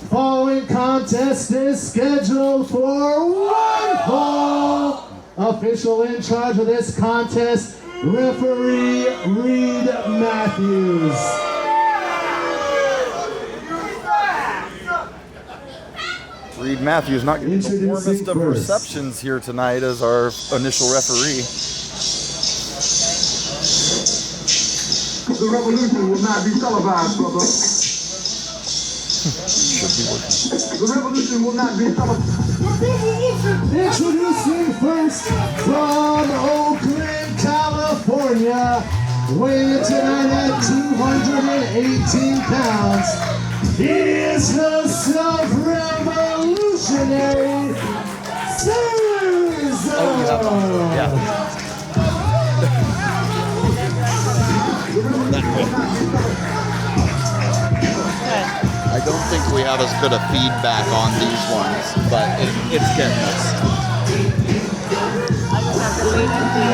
following contest is scheduled for one fall. Official in charge of this contest, referee Reed Matthews. Reed Matthews not getting the warmest of receptions here tonight as our initial referee. The revolution will not be televised, brother. Should be working. The revolution will not be televised. Introducing first from Oakland, California, weighing tonight at 218 pounds. He is the self-revolutionary Serza. Yeah. I don't think we have as good a feedback on these ones, but it's getting us. I just have to wait and see.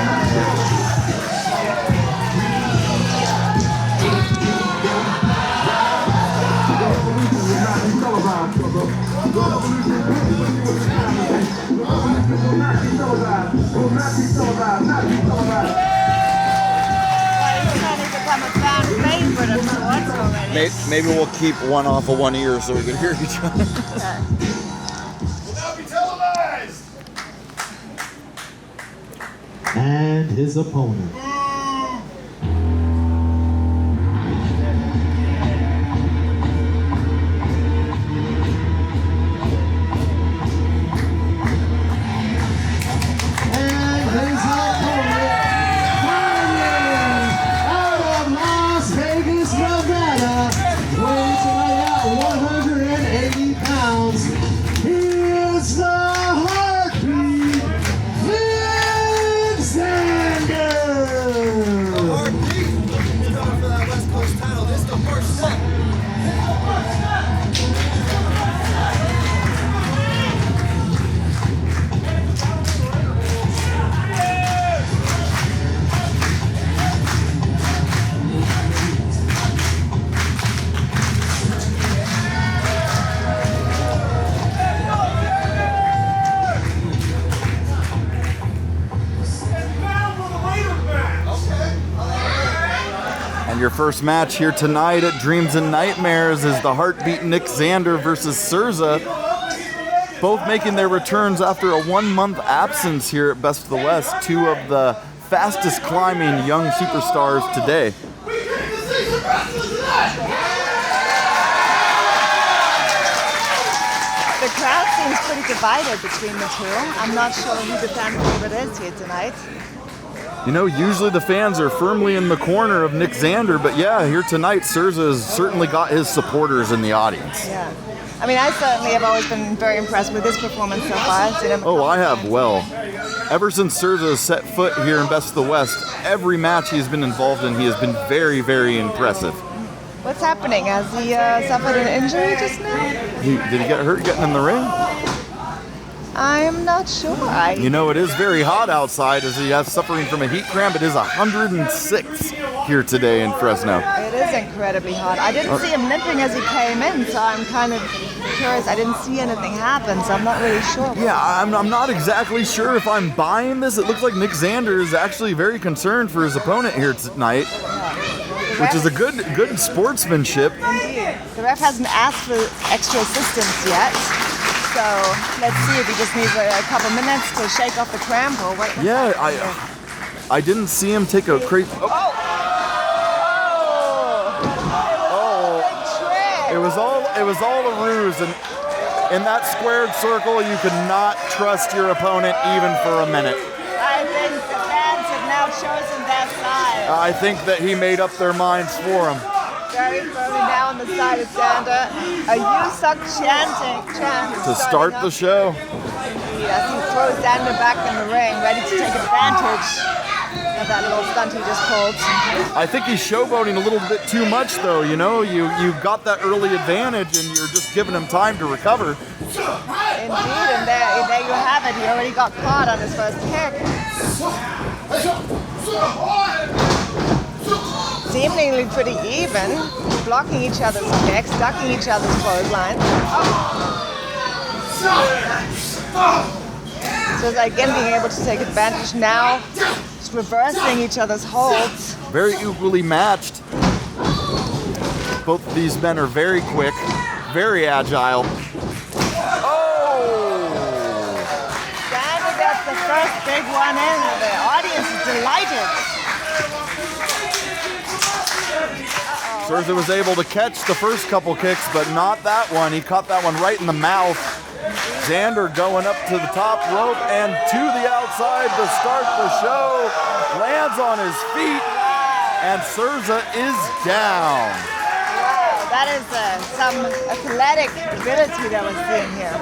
Maybe we'll keep one off of one ear so we can hear each other. Will not be televised. And his opponent. Your first match here tonight at Dreams and Nightmares is the Heartbeat Nic Zander versus Serza, both making their returns after a 1-month absence here at Best of the West, two of the fastest climbing young superstars today. The crowd seems pretty divided between the two. I'm not sure who the fan favorite is here tonight. You know, usually the fans are firmly in the corner of Nic Zander, but yeah, here tonight, Serza has certainly got his supporters in the audience. Yeah. I mean, I certainly have always been very impressed with his performance so far. I've seen him I have. Well, ever since Serza has set foot here in Best of the West, every match he's been involved in, he has been very, very impressive. What's happening? Has he suffered an injury just now? Did he get hurt getting in the ring? I'm not sure. You know, it is very hot outside as he is suffering from a heat cramp. It is 106 here today in Fresno. It is incredibly hot. I didn't see him limping as he came in, so I'm kind of curious. I didn't see anything happen, so I'm not really sure. Yeah, I'm not exactly sure if I'm buying this. It looks like Nic Zander is actually very concerned for his opponent here tonight, which is a good sportsmanship. Indeed. The ref hasn't asked for extra assistance yet. So let's see if he just needs a couple minutes to shake off the cramp or what. Yeah, I didn't see him take a crazy. Oh! It was all a ruse, and in that squared circle, you could not trust your opponent even for a minute. I think the fans have now chosen their side. I think that he made up their minds for him. Very firmly now on the side of Zander. A you suck chant to start the show. Indeed, as he throws Zander back in the ring, ready to take advantage of that little stunt he just pulled. I think he's showboating a little bit too much, though. You know, you got that early advantage, and you're just giving him time to recover. Indeed, and there you have it. He already got caught on his first kick. seemingly pretty even, blocking each other's kicks, ducking each other's clotheslines. So it's again being able to take advantage now, just reversing each other's holds. Very equally matched. Both of these men are very quick, very agile. Zander gets the first big one in. The audience is delighted. Serza was able to catch the first couple kicks, but not that one. He caught that one right in the mouth. Zander going up to the top rope and to the outside to start the show. Lands on his feet, and Serza is down. Wow, that is some athletic ability that we're seeing here.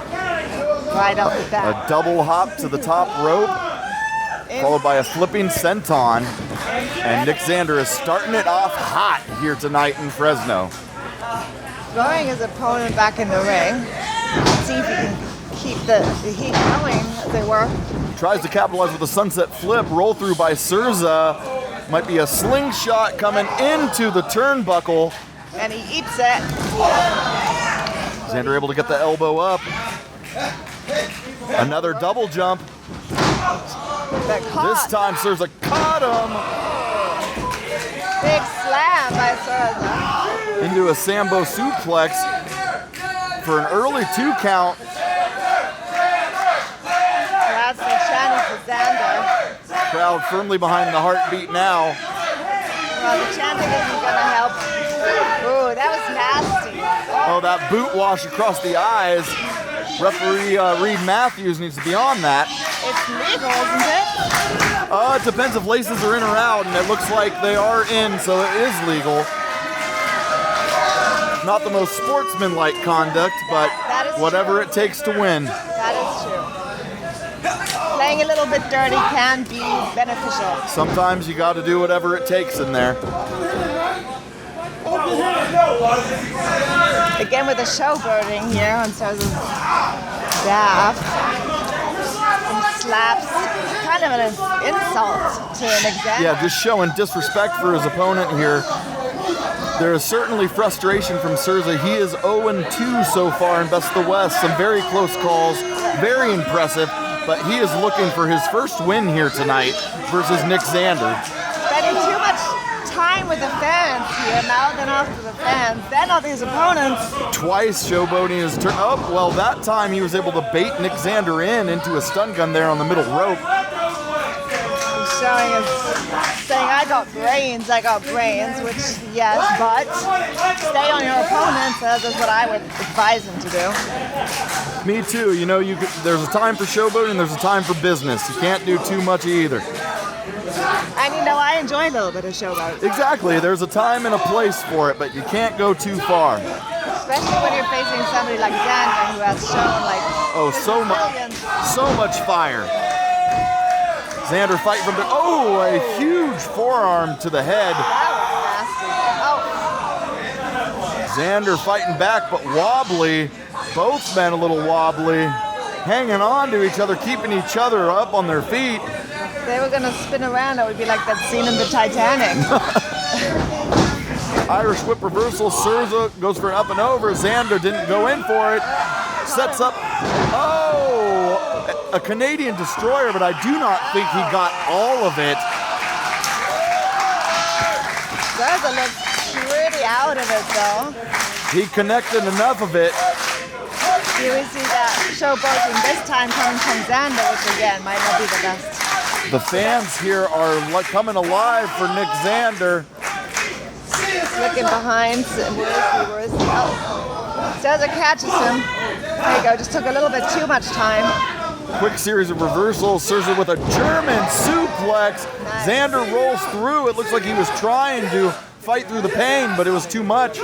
Right off the bat. A double hop to the top rope, followed by a flipping senton. And Nic Zander is starting it off hot here tonight in Fresno. Throwing his opponent back in the ring. See if he can keep the heat going, as they were. Tries to capitalize with a sunset flip, roll through by Serza. Might be a slingshot coming into the turnbuckle. And he eats it. Zander able to get the elbow up. Another double jump. This time Serza caught him. Big slam by Serza. Into a Sambo suplex for an early 2 count. Crowd's still chanting for Zander. Crowd firmly behind the heartbeat now. Well, the chanting isn't going to help. Ooh, that was nasty. Oh, that boot wash across the eyes. Referee Reed Matthews needs to be on that. It's legal, isn't it? It depends if laces are in or out, and it looks like they are in, so it is legal. Not the most sportsmanlike conduct, but whatever it takes to win. That is true. Playing a little bit dirty can be beneficial. Sometimes you got to do whatever it takes in there. Again with the showboating here on Serza's staff. Some slaps. Kind of an insult to Nic Zander. Yeah, just showing disrespect for his opponent here. There is certainly frustration from Serza. He is 0-2 so far in Best of the West. Some very close calls, very impressive, but he is looking for his first win here tonight versus Nic Zander. Spending too much time with the fans here, mouthing off to the fans, then all these opponents. Twice showboating his turn. Oh, well, that time he was able to bait Nic Zander into a stun gun there on the middle rope. He's showing us, saying, I got brains, which, yes, but stay on your opponents. That's what I would advise him to do. Me too. You know, there's a time for showboating, there's a time for business. You can't do too much either. And you know, I enjoy a little bit of showboat. Exactly. There's a time and a place for it, but you can't go too far. Especially when you're facing somebody like Zander, who has shown so much fire. Zander fighting from the a huge forearm to the head. That was nasty. Zander fighting back, but wobbly. Both men a little wobbly, hanging on to each other, keeping each other up on their feet. If they were going to spin around, it would be like that scene in the Titanic. Irish whip reversal. Serza goes for an up and over. Zander didn't go in for it. Sets up. A Canadian destroyer, but I do not think he got all of it. Serza looks pretty out of it, though. He connected enough of it. Here we see that showboating this time coming from Zander, which again might not be the best. The fans here are coming alive for Nic Zander. Looking behind. Where is he? Oh. Serza catches him. There you go. Just took a little bit too much time. Quick series of reversals. Serza with a German suplex. Nice. Zander rolls through. It looks like he was trying to fight through the pain, but it was too much.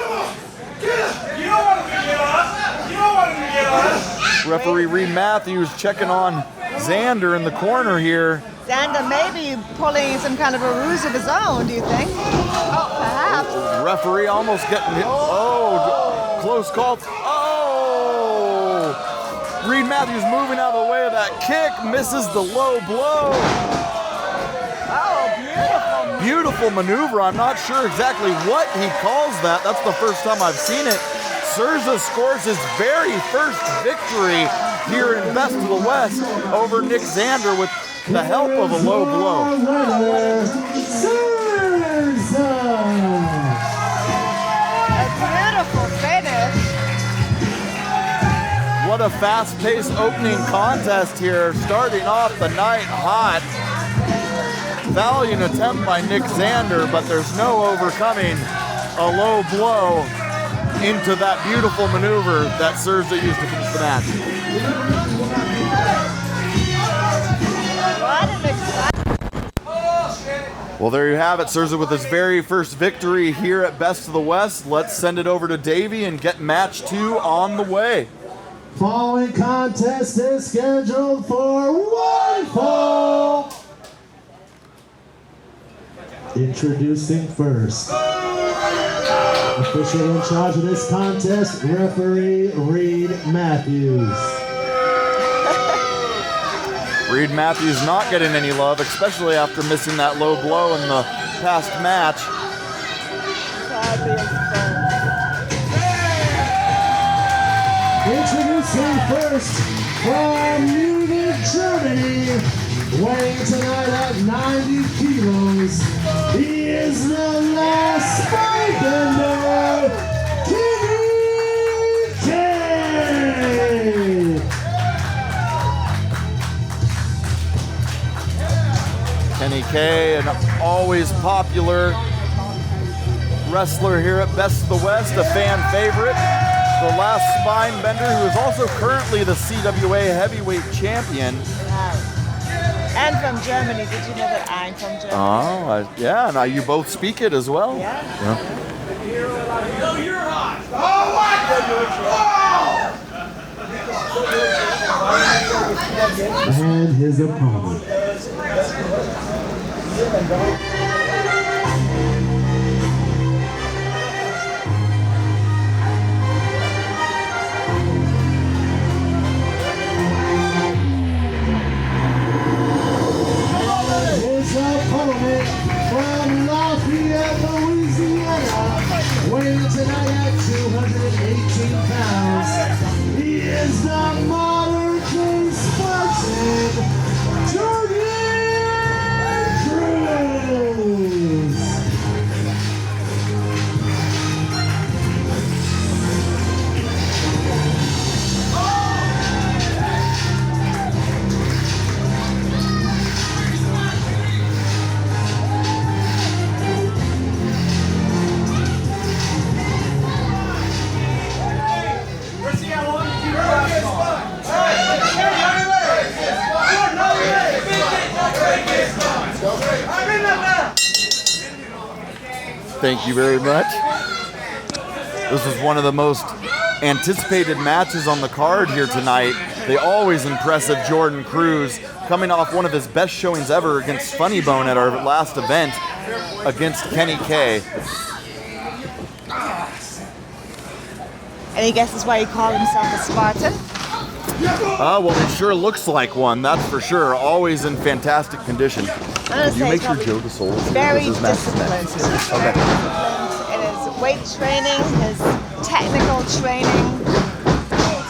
Referee Reed Matthews checking on Zander in the corner here. Zander may be pulling some kind of a ruse of his own, do you think? Oh, perhaps. Referee almost getting hit. Close call. Reed Matthews moving out of the way of that kick, misses the low blow. Oh, beautiful Beautiful maneuver. I'm not sure exactly what he calls that. That's the first time I've seen it. Serza scores his very first victory here in Best of the West over Nic Zander with the help of a low blow. Serza! A beautiful finish. What a fast-paced opening contest here, starting off the night hot. Valiant attempt by Nic Zander, but there's no overcoming a low blow into that beautiful maneuver that Serza used to finish the match. What an exciting. Well, there you have it, Serza with his very first victory here at Best of the West. Let's send it over to Davey and get match 2 on the way. Following contest is scheduled for one fall. Introducing first. Official in charge of this contest, referee Reed Matthews. Reed Matthews not getting any love, especially after missing that low blow in the past match. Introducing first from Munich, Germany, weighing tonight at 90 kilos, he is the last Spinebender, Kenny K, an always popular wrestler here at Best of the West, a fan favorite. The last spine bender, who is also currently the CWA heavyweight champion. And from Germany. Did you know that I'm from Germany? Oh, yeah. Now you both speak it as well. Yeah. and his opponent. His opponent from Lafayette, Louisiana, weighing tonight at 218 pounds. He is the modern day Spartan, Cruz. Thank you very much. This is one of the most anticipated matches on the card here tonight. The always impressive Jordan Cruz coming off one of his best showings ever against Funny Bone at our last event against Kenny K. Any guesses why he called himself a Spartan? Well, he sure looks like one, that's for sure. Always in fantastic condition. Did you make sure Joe the Soul? Very This is match disciplined. tonight. Okay. In his weight training, his technical training.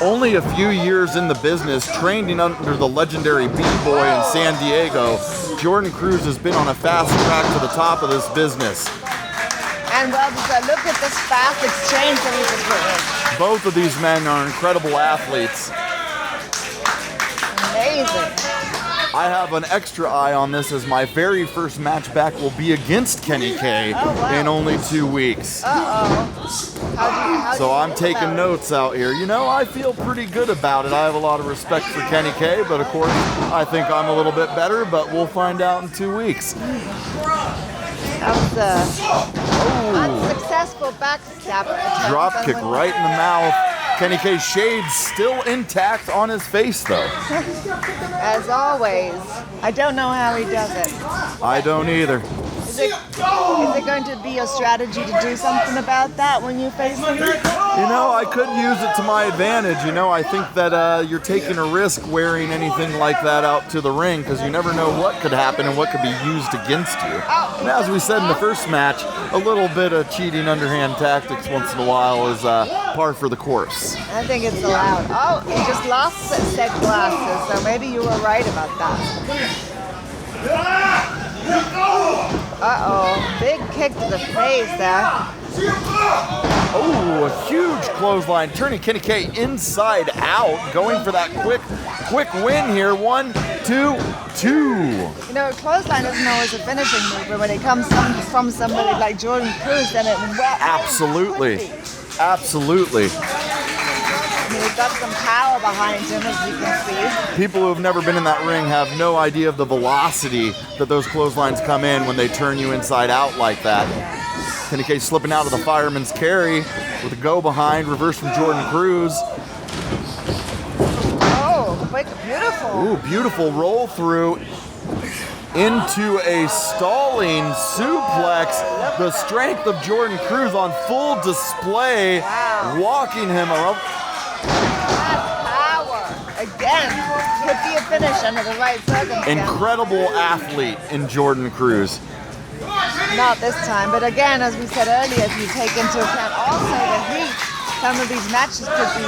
Only a few years in the business, training under the legendary B-Boy in San Diego, Jordan Cruz has been on a fast track to the top of this business. And well, look at this fast exchange that he just witnessed. Both of these men are incredible athletes. Amazing. I have an extra eye on this as my very first match back will be against Kenny K in only 2 weeks. So I'm taking notes out here. You know, I feel pretty good about it. I have a lot of respect for Kenny K, but of course, I think I'm a little bit better, but we'll find out in 2 weeks. That was unsuccessful backstab attempt. Drop kick right in the mouth. Kenny K's shades still intact on his face, though. As always. I don't know how he does it. I don't either. Is it going to be your strategy to do something about that when you face him? You know, I could use it to my advantage. You know, I think that you're taking a risk wearing anything like that out to the ring because you never know what could happen and what could be used against you. And as we said in the first match, a little bit of cheating underhand tactics once in a while is par for the course. I think it's allowed. Oh, he just lost said glasses, so maybe you were right about that. Uh-oh, big kick to the face there. Oh, a huge clothesline, turning Kenny K inside out, going for that quick win here. 1, 2, 2. You know, a clothesline isn't always a finishing move, but when it comes from somebody like Jordan Cruz, then it Absolutely. Absolutely. I mean, he's got some power behind him, as you can see. People who have never been in that ring have no idea of the velocity that those clotheslines come in when they turn you inside out like that. Kenny K slipping out of the fireman's carry with a go behind, reverse from Jordan Cruz. Oh, quick, beautiful. Ooh, beautiful roll through into a stalling suplex. The strength of Jordan Cruz on full display, walking him around. Again, could be a finish under the right circumstances. Incredible athlete in Jordan Cruz. Not this time, but again, as we said earlier, if you take into account also the heat, some of these matches could be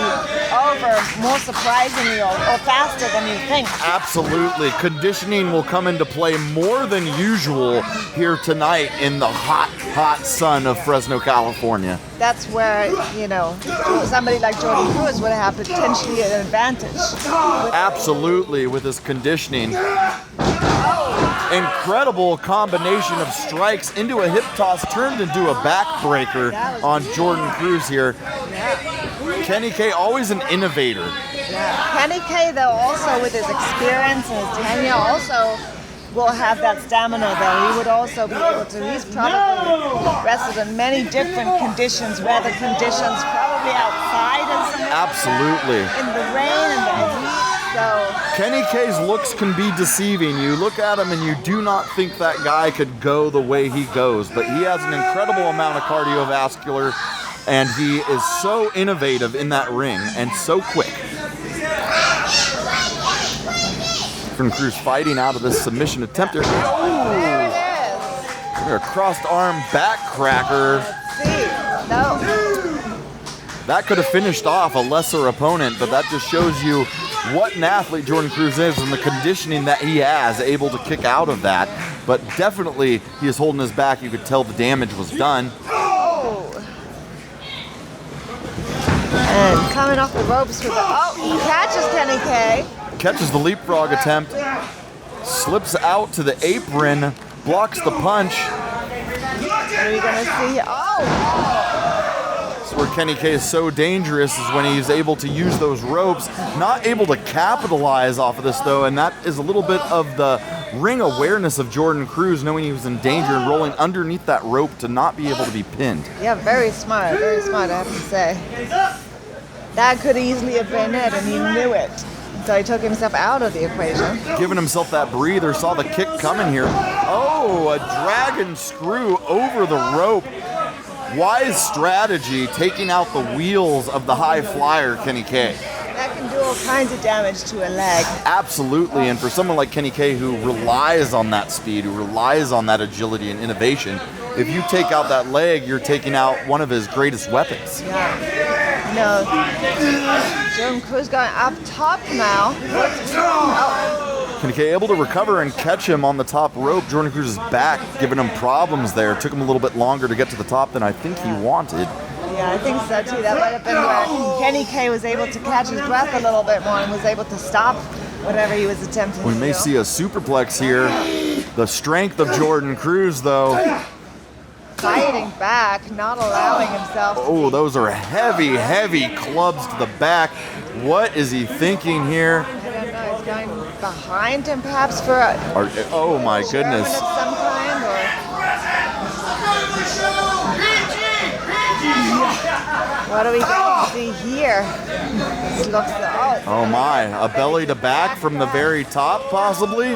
over more surprisingly or faster than you think. Absolutely. Conditioning will come into play more than usual here tonight in the hot sun of Fresno, California. That's where, you know, somebody like Jordan Cruz would have potentially an advantage. Absolutely, with his conditioning. Incredible combination of strikes into a hip toss, turned into a backbreaker on Jordan Cruz here. Kenny K, always an innovator. Yeah. Kenny K, though, also with his experience and his tenure, also will have that stamina, though. He would also be able to, he's probably wrestled in many different conditions, weather conditions, probably outside and some Absolutely. in the rain and the heat. So Kenny K's looks can be deceiving. You look at him and you do not think that guy could go the way he goes, but he has an incredible amount of cardiovascular, and he is so innovative in that ring and so quick. Cruz fighting out of this submission attempt here. there it is. A crossed arm back cracker. Let's see. No. That could have finished off a lesser opponent, but that just shows you what an athlete Jordan Cruz is and the conditioning that he has, able to kick out of that. But definitely, he is holding his back. You could tell the damage was done. Oh. And coming off the ropes with he catches Kenny K. Catches the leapfrog attempt, slips out to the apron, blocks the punch. What are we gonna see? That's where Kenny K is so dangerous, is when he's able to use those ropes. Not able to capitalize off of this though, and that is a little bit of the ring awareness of Jordan Cruz, knowing he was in danger and rolling underneath that rope to not be able to be pinned. Yeah, very smart, I have to say. That could easily have been it, and he knew it. So he took himself out of the equation. Giving himself that breather, saw the kick coming here. Oh, a dragon screw over the rope. Wise strategy, taking out the wheels of the high flyer, Kenny K. That can do all kinds of damage to a leg. Absolutely, and for someone like Kenny K who relies on that speed, who relies on that agility and innovation, if you take out that leg, you're taking out one of his greatest weapons. Yeah. No. Jordan Cruz going up top now. Kenny K able to recover and catch him on the top rope. Jordan Cruz's back giving him problems there. Took him a little bit longer to get to the top than I think he wanted. Yeah, I think so too. That might have been where Kenny K was able to catch his breath a little bit more and was able to stop whatever he was attempting to do. We may see a superplex here. The strength of Jordan Cruz, though. Fighting back, not allowing himself. Oh, those are heavy, heavy clubs to the back. What is he thinking here? I don't know. He's going behind him, perhaps for a. Oh my goodness! Of some kind, or. What are we going to see here? This looks. Oh my! A belly to back from the very top, possibly.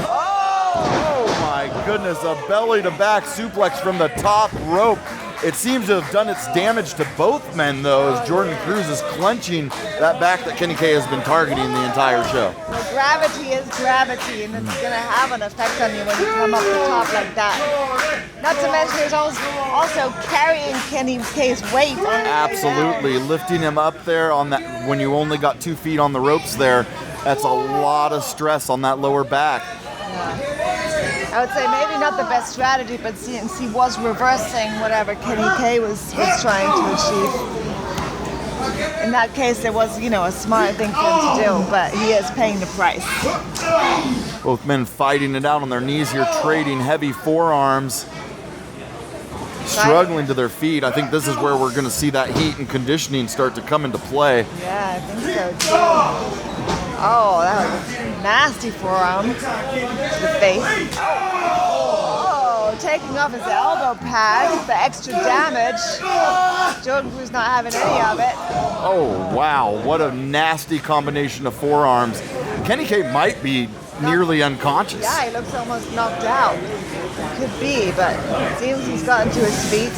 Oh my goodness, a belly-to-back suplex from the top rope. It seems to have done its damage to both men, though, as Jordan Cruz is clenching that back that Kenny K has been targeting the entire show. Well, gravity is gravity, and it's going to have an effect on you when you come up the top like that. Not to mention, there's also carrying Kenny K's weight. Absolutely, lifting him up there on that when you only got 2 feet on the ropes there. That's a lot of stress on that lower back. I would say maybe not the best strategy, but since he was reversing whatever Kenny K was trying to achieve. In that case, it was, a smart thing for him to do, but he is paying the price. Both men fighting it out on their knees here, trading heavy forearms, struggling to their feet. I think this is where we're going to see that heat and conditioning start to come into play. Yeah, I think so too. Oh, that was a nasty forearm to the face. Oh, taking off his elbow pad, the extra damage. Jordan Cruz not having any of it. Oh, wow. What a nasty combination of forearms. Kenny K might be nearly unconscious. Yeah, he looks almost knocked out. Could be, but it seems he's gotten to his feet.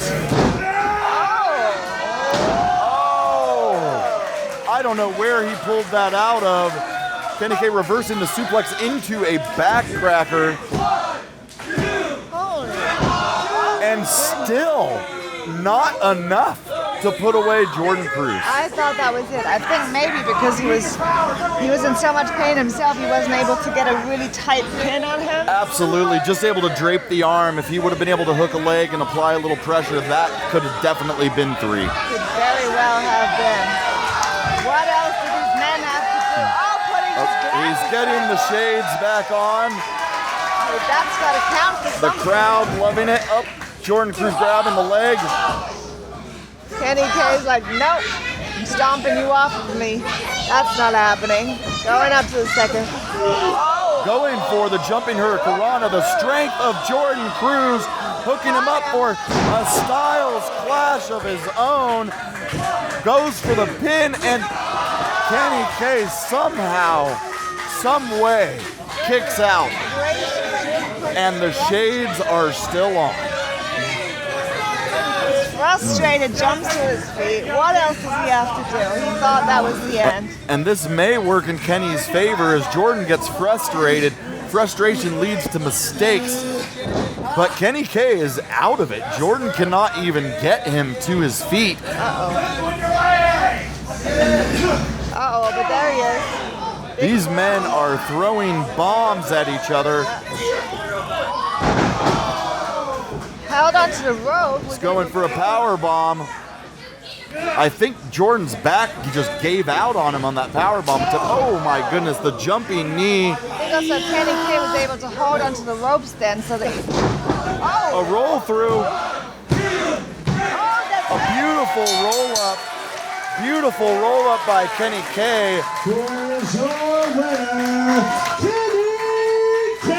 I don't know where he pulled that out of. Kenny K reversing the suplex into a backcracker. And still not enough to put away Jordan Cruz. I thought that was it. I think maybe because he was in so much pain himself, he wasn't able to get a really tight pin on him. Absolutely, just able to drape the arm. If he would have been able to hook a leg and apply a little pressure, that could have definitely been 3. Could very well have been. What else do these men have to do? Oh, putting his glasses he's getting the shades back on. on. That's got to count for The something. crowd loving it. Oh, Jordan Cruz grabbing the leg. Kenny K's like, nope, I'm stomping you off of me. That's not happening. Going up to the second. Going for the jumping hurricanrana. The strength of Jordan Cruz, hooking him up for a Styles clash of his own. Goes for the pin, and Kenny K somehow, some way, kicks out. And the shades are still on. Frustrated, jumps to his feet. What else does he have to do? He thought that was the end. And this may work in Kenny's favor as Jordan gets frustrated. Frustration leads to mistakes. But Kenny K is out of it. Jordan cannot even get him to his feet. Uh-oh, but there he is. These men are throwing bombs at each other. Held onto the rope. He's going for a power bomb. I think Jordan's back, he just gave out on him on that power bomb. Oh my goodness, the jumping knee. I think also Kenny K was able to hold onto the ropes then so that A roll through. that's A beautiful roll up. Beautiful roll up by Kenny K. Here is your winner, Kenny K.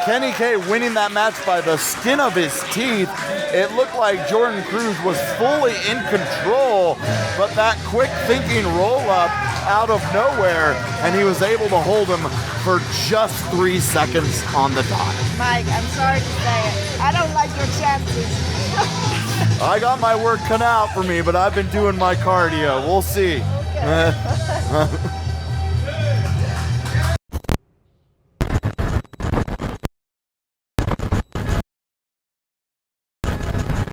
Kenny K winning that match by the skin of his teeth. It looked like Jordan Cruz was fully in control, but that quick thinking roll up out of nowhere, and he was able to hold him for just 3 seconds on the dot. Mike, I'm sorry to say it. I don't like your chances. I got my work cut out for me, but I've been doing my cardio. We'll see. Okay.